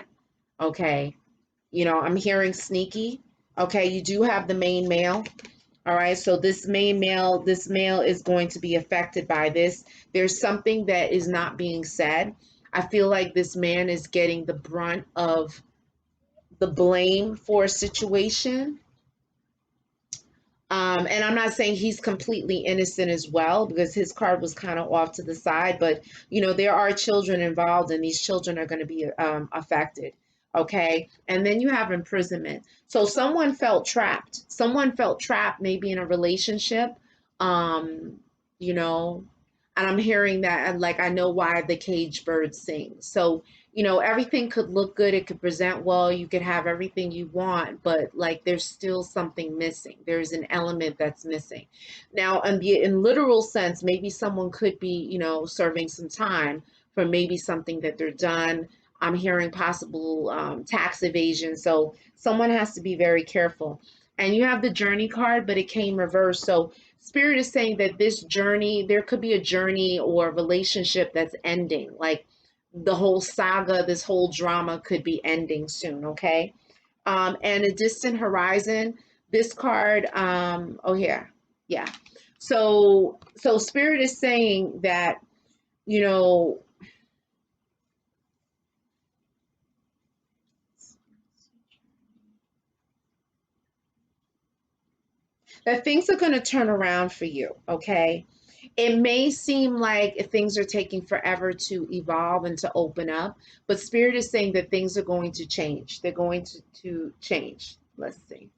Okay. I'm hearing sneaky. Okay. You do have the main male. All right, so this male is going to be affected by this. There's something that is not being said. I feel like this man is getting the brunt of the blame for a situation. And I'm not saying he's completely innocent as well, because his card was kind of off to the side, but there are children involved, and these children are going to be affected. Okay. And then you have imprisonment. So someone felt trapped, maybe in a relationship. um you know and I'm hearing that, and like, I know why the cage bird sings. So everything could look good, it could present well, you could have everything you want, but like, there's still something missing. There's an element that's missing. Now, in literal sense, maybe someone could be serving some time for maybe something that they're done. I'm hearing possible tax evasion, so someone has to be very careful. And you have the journey card, but it came reversed. So spirit is saying that this journey, there could be a journey or a relationship that's ending. Like, the whole saga, this whole drama could be ending soon. Okay. And a distant horizon, this card, oh yeah, yeah. So spirit is saying that, you know, that things are going to turn around for you. Okay. It may seem like things are taking forever to evolve and to open up, but spirit is saying that things are going to change. They're going to change. Let's see.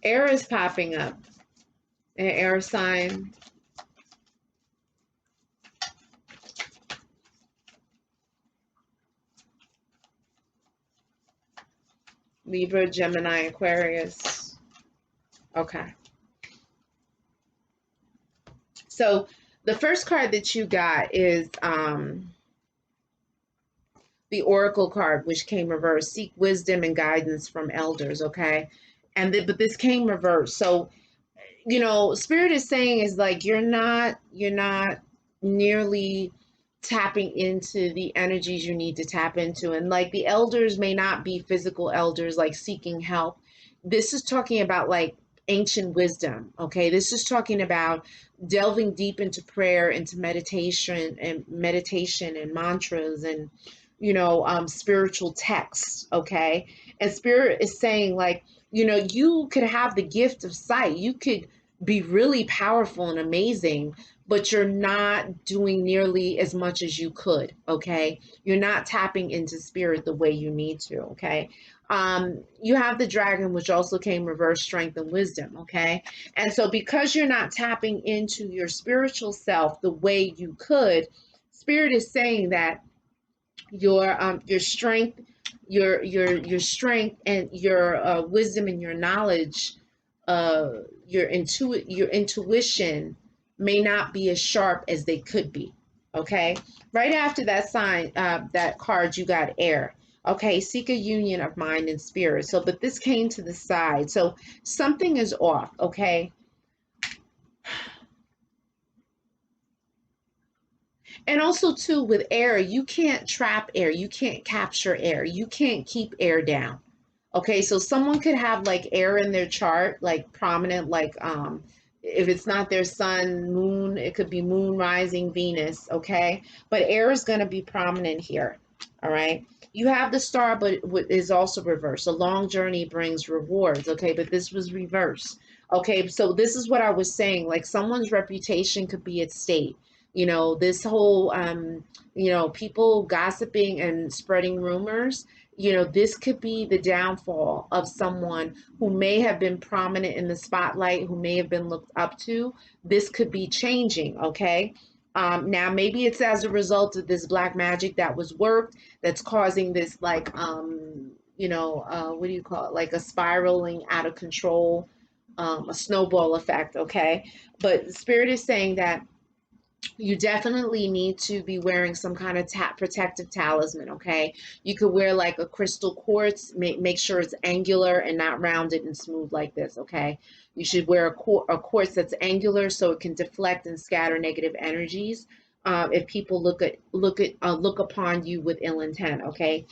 Air is popping up. An air sign. Libra, Gemini, Aquarius. Okay. So the first card that you got is the Oracle card, which came reversed. Seek wisdom and guidance from elders. Okay. But this came reversed. So spirit is saying is like, you're not nearly tapping into the energies you need to tap into. And like, the elders may not be physical elders like seeking help. This is talking about like ancient wisdom. Okay. This is talking about delving deep into prayer, into meditation and mantras, and spiritual texts. Okay. And spirit is saying like, you could have the gift of sight. You could be really powerful and amazing, but you're not doing nearly as much as you could. Okay. You're not tapping into spirit the way you need to. Okay. You have the dragon, which also came reverse, strength and wisdom. Okay. And so because you're not tapping into your spiritual self the way you could, spirit is saying that your strength, your strength and your wisdom and your knowledge, your intuition may not be as sharp as they could be. Okay. Right after that sign, that card, you got air. Okay. Seek a union of mind and spirit. So, but this came to the side. So something is off. Okay. And also too, with air, you can't trap air, you can't capture air, you can't keep air down. Okay, so someone could have like air in their chart, like prominent, like if it's not their sun, moon, it could be moon, rising, Venus, okay? But air is going to be prominent here, all right? You have the star, but it is also reversed. A long journey brings rewards, okay? But this was reversed. Okay, so this is what I was saying. Like someone's reputation could be at stake. You know, this whole, people gossiping and spreading rumors, this could be the downfall of someone who may have been prominent in the spotlight, who may have been looked up to. This could be changing, okay? Now, maybe it's as a result of this black magic that was worked that's causing this, like, what do you call it? Like a spiraling out of control, a snowball effect, okay? But Spirit is saying that you definitely need to be wearing some kind of protective talisman, okay? You could wear like a crystal quartz, make sure it's angular and not rounded and smooth like this, okay? You should wear a quartz that's angular so it can deflect and scatter negative energies. If people look upon you with ill intent, okay?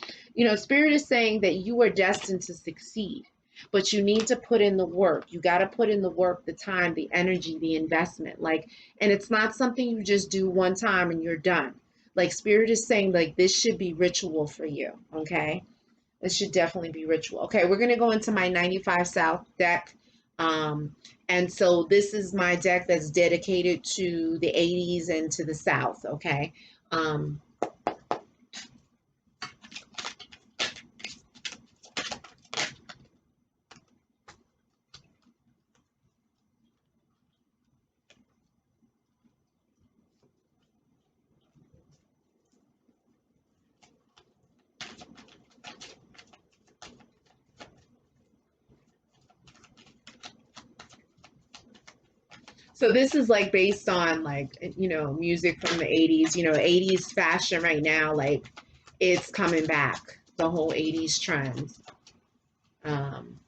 Spirit is saying that you are destined to succeed, but you need to put in the work. You got to put in the work, the time, the energy, the investment. Like, and it's not something you just do one time and you're done. Like Spirit is saying, like this should be ritual for you. Okay, this should definitely be ritual. Okay, we're gonna go into my 95 South deck. And so this is my deck that's dedicated to the 80s and to the South. Okay. Um, So this is like based on like, music from the 80s, 80s fashion right now, like it's coming back, the whole 80s trends. Um,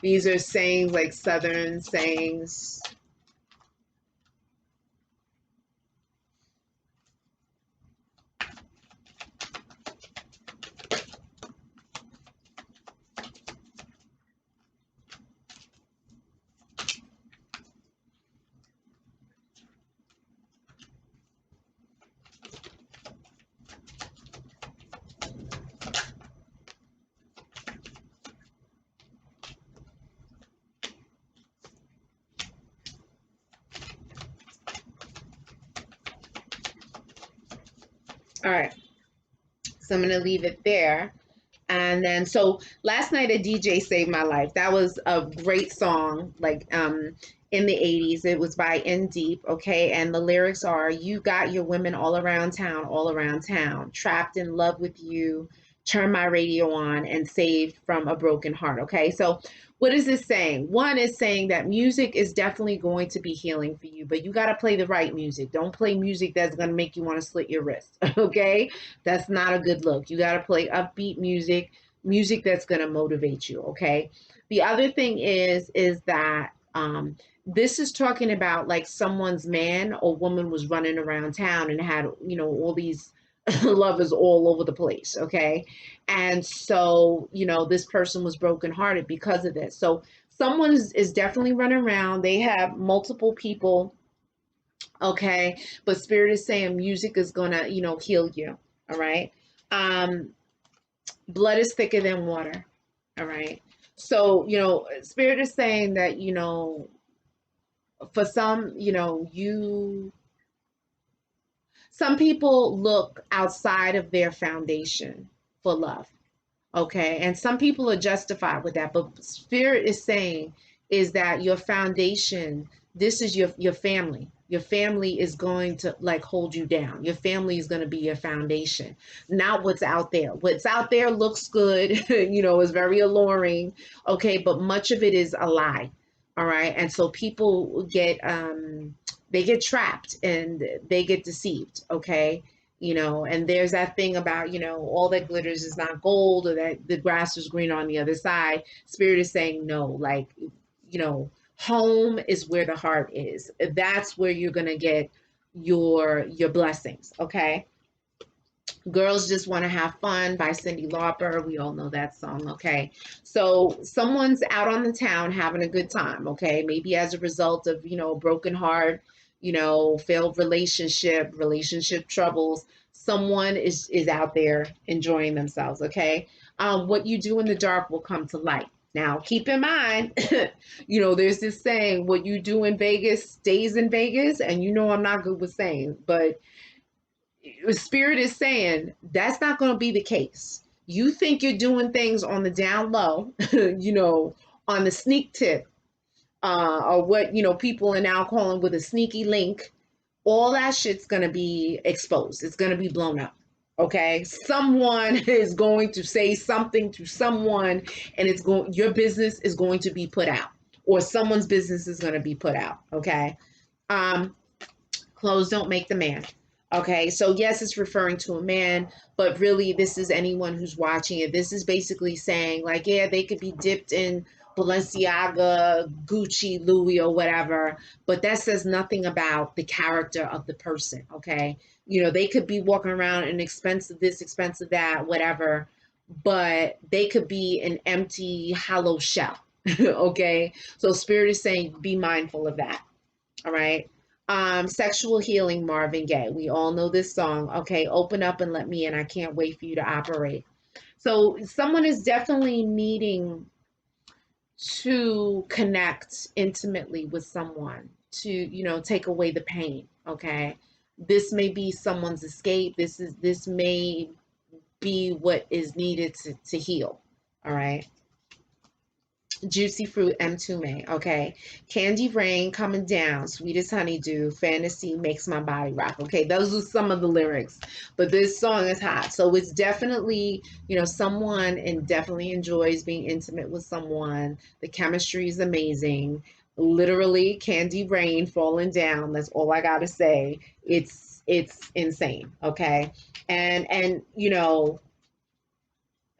these are sayings like Southern sayings. All right, so I'm gonna leave it there. And then, so last night a DJ saved my life. That was a great song, like in the 80s. It was by In Deep, okay? And the lyrics are, you got your women all around town, trapped in love with you, turn my radio on and saved from a broken heart, okay? So what is this saying? One is saying that music is definitely going to be healing for you, but you got to play the right music. Don't play music that's going to make you want to slit your wrist, okay? That's not a good look. You got to play upbeat music, music that's going to motivate you, okay? The other thing is that this is talking about like someone's man or woman was running around town and had, all these lovers all over the place, okay? And so, this person was brokenhearted because of this. So someone is definitely running around. They have multiple people, okay? But Spirit is saying music is gonna, heal you. All right. Um, blood is thicker than water. All right. So, Spirit is saying that, for some, some people look outside of their foundation for love. Okay. And some people are justified with that. But Spirit is saying is that your foundation, this is your family. Your family is going to like hold you down. Your family is going to be your foundation, not what's out there. What's out there looks good, is very alluring. Okay. But much of it is a lie. All right. And so people they get trapped and they get deceived. Okay. And there's that thing about, all that glitters is not gold, or that the grass is green on the other side. Spirit is saying no, like, home is where the heart is. That's where you're going to get your blessings. Okay. Girls Just Want to Have Fun by Cyndi Lauper. We all know that song, okay? So someone's out on the town having a good time, okay? Maybe as a result of, a broken heart, failed relationship troubles. Someone is out there enjoying themselves, okay? What you do in the dark will come to light. Now, keep in mind, there's this saying, what you do in Vegas stays in Vegas. And I'm not good with saying, but Spirit is saying that's not going to be the case. You think you're doing things on the down low, on the sneak tip, or what, people are now calling with a sneaky link. All that shit's going to be exposed. It's going to be blown up. Okay. Someone is going to say something to someone, and your business is going to be put out, or someone's business is going to be put out. Okay. Clothes don't make the man. Okay, so yes, it's referring to a man, but really this is anyone who's watching it. This is basically saying, like, yeah, they could be dipped in Balenciaga, Gucci, Louis, or whatever, but that says nothing about the character of the person. Okay, they could be walking around in expensive this, expensive that, whatever, but they could be an empty, hollow shell. Okay, so Spirit is saying be mindful of that. All right. Sexual Healing, Marvin Gaye. We all know this song. Okay, open up and let me in. I can't wait for you to operate. So someone is definitely needing to connect intimately with someone to, take away the pain. Okay. This may be someone's escape. This may be what is needed to heal. All right. Juicy Fruit M2May, okay. Candy Rain Coming Down, Sweetest Honeydew, Fantasy Makes My Body Rock. Okay, those are some of the lyrics, but this song is hot. So it's definitely, someone and definitely enjoys being intimate with someone. The chemistry is amazing. Literally, Candy Rain falling down. That's all I gotta say. It's insane, okay. And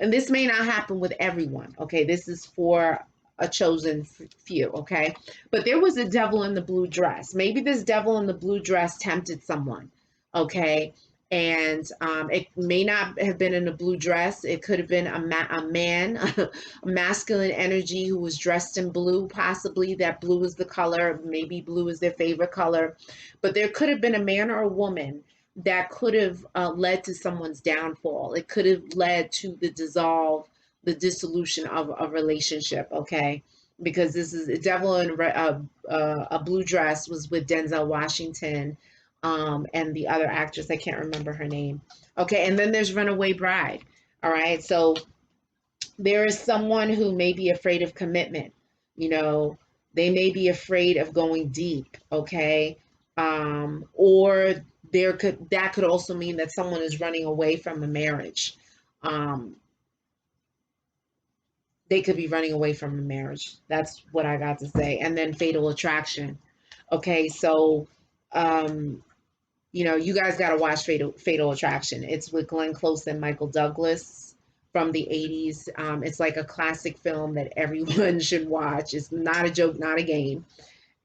and this may not happen with everyone, okay? This is for a chosen few, okay? But there was a devil in the blue dress. Maybe this devil in the blue dress tempted someone, okay? And it may not have been in a blue dress. It could have been a man, a masculine energy who was dressed in blue, possibly. That blue is the color. Maybe blue is their favorite color. But there could have been a man or a woman that could have led to someone's downfall. It could have led to the dissolution of a relationship, okay? Because this is a devil in a blue dress was with Denzel Washington and the other actress. I can't remember her name. Okay, and then there's Runaway Bride. All right, so there is someone who may be afraid of commitment. They may be afraid of going deep, okay? Or that could also mean that someone is running away from a marriage. They could be running away from a marriage. That's what I got to say. And then Fatal Attraction. Okay, so you guys got to watch Fatal Attraction. It's with Glenn Close and Michael Douglas from the 80s. It's like a classic film that everyone should watch. It's not a joke, not a game.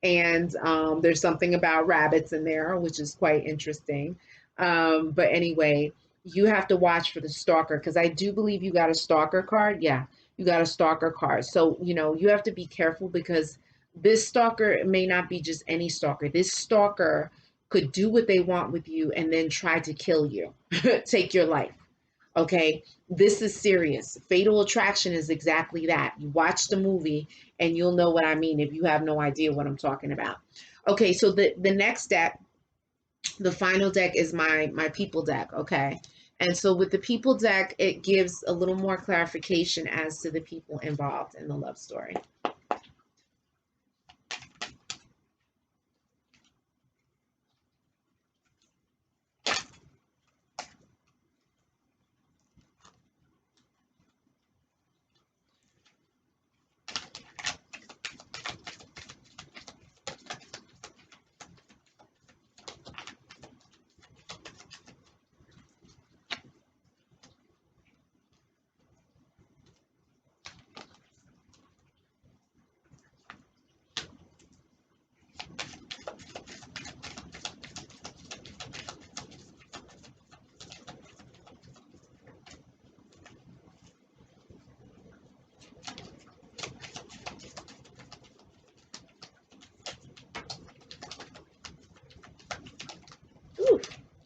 And there's something about rabbits in there, which is quite interesting. But anyway, you have to watch for the stalker, because I do believe you got a stalker card. Yeah, you got a stalker card. So, you have to be careful, because this stalker may not be just any stalker. This stalker could do what they want with you and then try to kill you, take your life. Okay, this is serious. Fatal Attraction is exactly that. You watch the movie and you'll know what I mean if you have no idea what I'm talking about. Okay, so the next deck, the final deck, is my people deck, okay? And so with the people deck, it gives a little more clarification as to the people involved in the love story.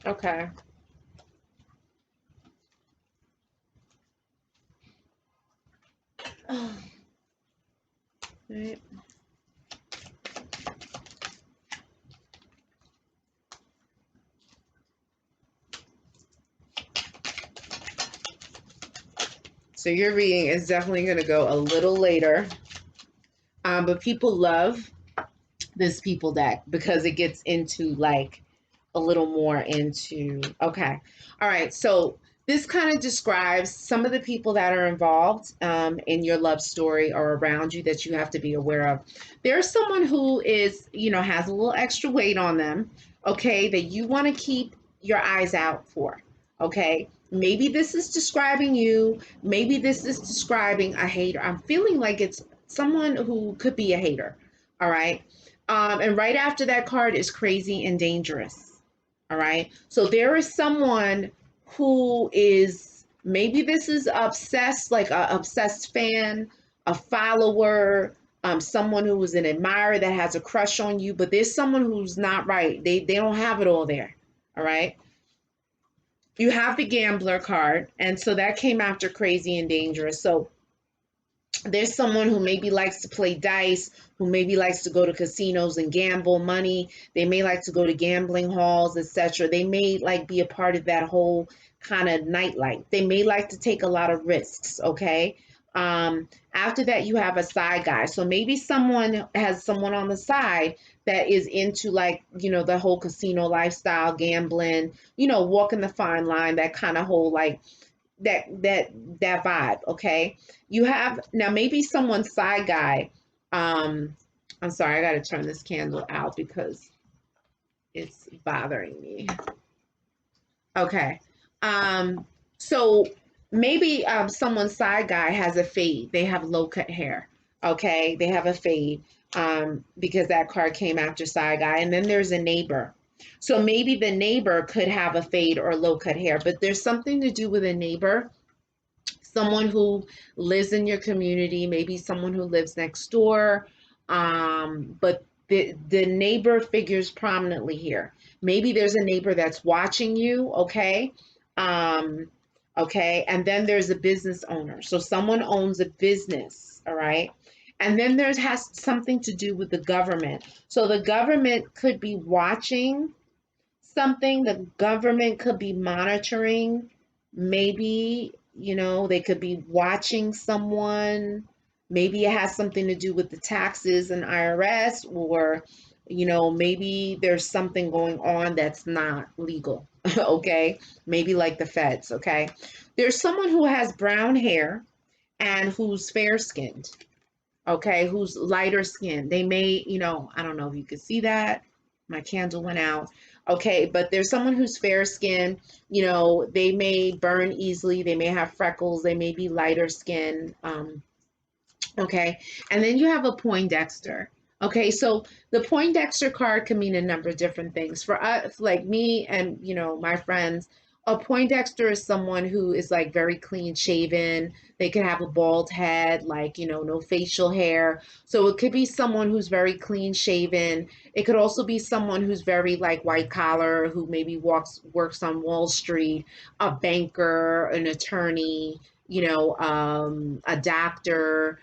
Okay. Right. So your reading is definitely going to go a little later. But people love this people deck because it gets into like a little more into, okay. All right. So this kind of describes some of the people that are involved in your love story or around you that you have to be aware of. There's someone who is, has a little extra weight on them, okay, that you want to keep your eyes out for, okay? Maybe this is describing you. Maybe this is describing a hater. I'm feeling like it's someone who could be a hater, all right? And right after that card is crazy and dangerous. All right. So there is someone who is, maybe this is obsessed, like a obsessed fan, a follower, someone who is an admirer that has a crush on you, but there's someone who's not right. They don't have it all there. All right. You have the gambler card. And so that came after crazy and dangerous. So there's someone who maybe likes to play dice, who maybe likes to go to casinos and gamble money. They may like to go to gambling halls, etc. They may like be a part of that whole kind of nightlife. They may like to take a lot of risks, okay? After that, you have a side guy. So maybe someone has someone on the side that is into like, the whole casino lifestyle, gambling, walking the fine line, that kind of whole like that vibe, okay? You have now maybe someone's side guy. I'm sorry, I got to turn this candle out because it's bothering me. Okay. So maybe someone's side guy has a fade. They have low cut hair. Okay, they have a fade because that card came after side guy, and then there's a neighbor. So maybe the neighbor could have a fade or low cut hair, but there's something to do with a neighbor, someone who lives in your community, maybe someone who lives next door. But the neighbor figures prominently here. Maybe there's a neighbor that's watching you, okay? Um, okay, and then there's a business owner. So someone owns a business, all right? And then there's has something to do with the government. So the government could be watching something, the government could be monitoring, maybe, they could be watching someone. Maybe it has something to do with the taxes and IRS, or, maybe there's something going on that's not legal. Okay. Maybe like the feds. Okay. There's someone who has brown hair and who's fair skinned. Okay. Who's lighter skinned. They may, I don't know if you could see that. My candle went out. Okay, but there's someone who's fair skinned. They may burn easily. They may have freckles. They may be lighter skinned. Okay, and then you have a Poindexter. Okay, so the Poindexter card can mean a number of different things. For us, like me and my friends, a Poindexter is someone who is like very clean shaven. They could have a bald head, like no facial hair. So it could be someone who's very clean shaven. It could also be someone who's very like white collar, who maybe works on Wall Street, a banker, an attorney, a doctor,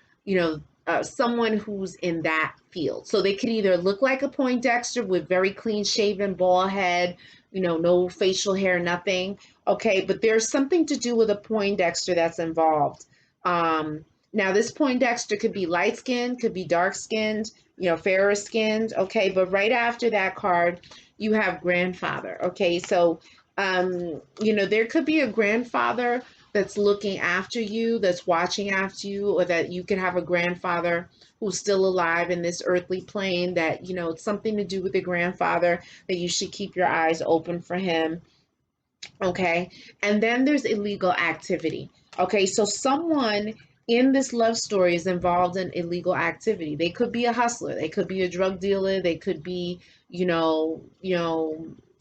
someone who's in that field. So they could either look like a Poindexter with very clean shaven, bald head, no facial hair, nothing. Okay, but there's something to do with a Poindexter that's involved. Now this Poindexter could be light skinned, could be dark skinned, fairer skinned. Okay, but right after that card, you have grandfather. Okay, so there could be a grandfather that's looking after you, that's watching after you, or that you could have a grandfather who's still alive in this earthly plane, that, it's something to do with the grandfather, that you should keep your eyes open for him. Okay. And then there's illegal activity. Okay. So someone in this love story is involved in illegal activity. They could be a hustler. They could be a drug dealer. They could be,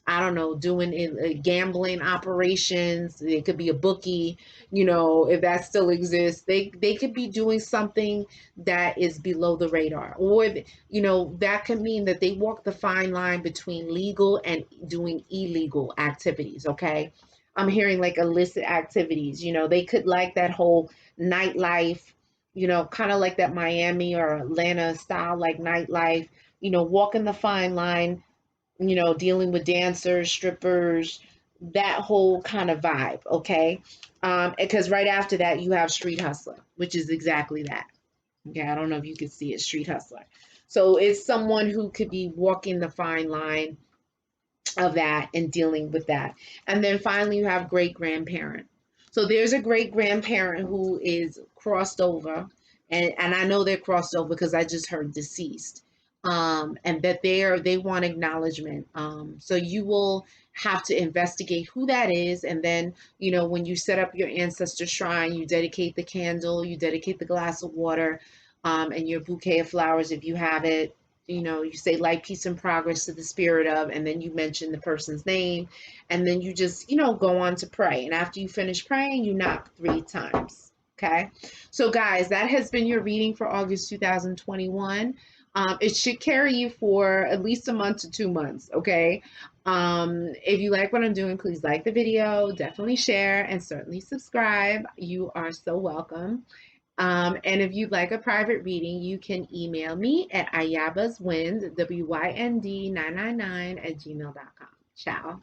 I don't know, doing gambling operations. It could be a bookie, you know, if that still exists. They could be doing something that is below the radar, or you know, that could mean that they walk the fine line between legal and doing illegal activities. Okay, I'm hearing like illicit activities. You know, they could like that whole nightlife, you know, kind of like that Miami or Atlanta style, like nightlife, you know, walking the fine line, you know, dealing with dancers, strippers, that whole kind of vibe, okay? Because right after that, you have street hustler, which is exactly that. Okay, I don't know if you can see it, street hustler. So it's someone who could be walking the fine line of that and dealing with that. And then finally, you have great grandparent. So there's a great grandparent who is crossed over, and I know they're crossed over because I just heard deceased, and that they want acknowledgement. So you will have to investigate who that is, and then you know when you set up your ancestor shrine, you dedicate the candle, you dedicate the glass of water, and your bouquet of flowers if you have it. You know, you say light, peace, and progress to the spirit of, and then you mention the person's name, and then you just, you know, go on to pray. And after you finish praying, you knock 3 times. Okay. So, guys, that has been your reading for August 2021. It should carry you for at least a month to 2 months. Okay. If you like what I'm doing, please like the video, definitely share, and certainly subscribe. You are so welcome. And if you'd like a private reading, you can email me at ayabaswind, WYND 999 @gmail.com. Ciao.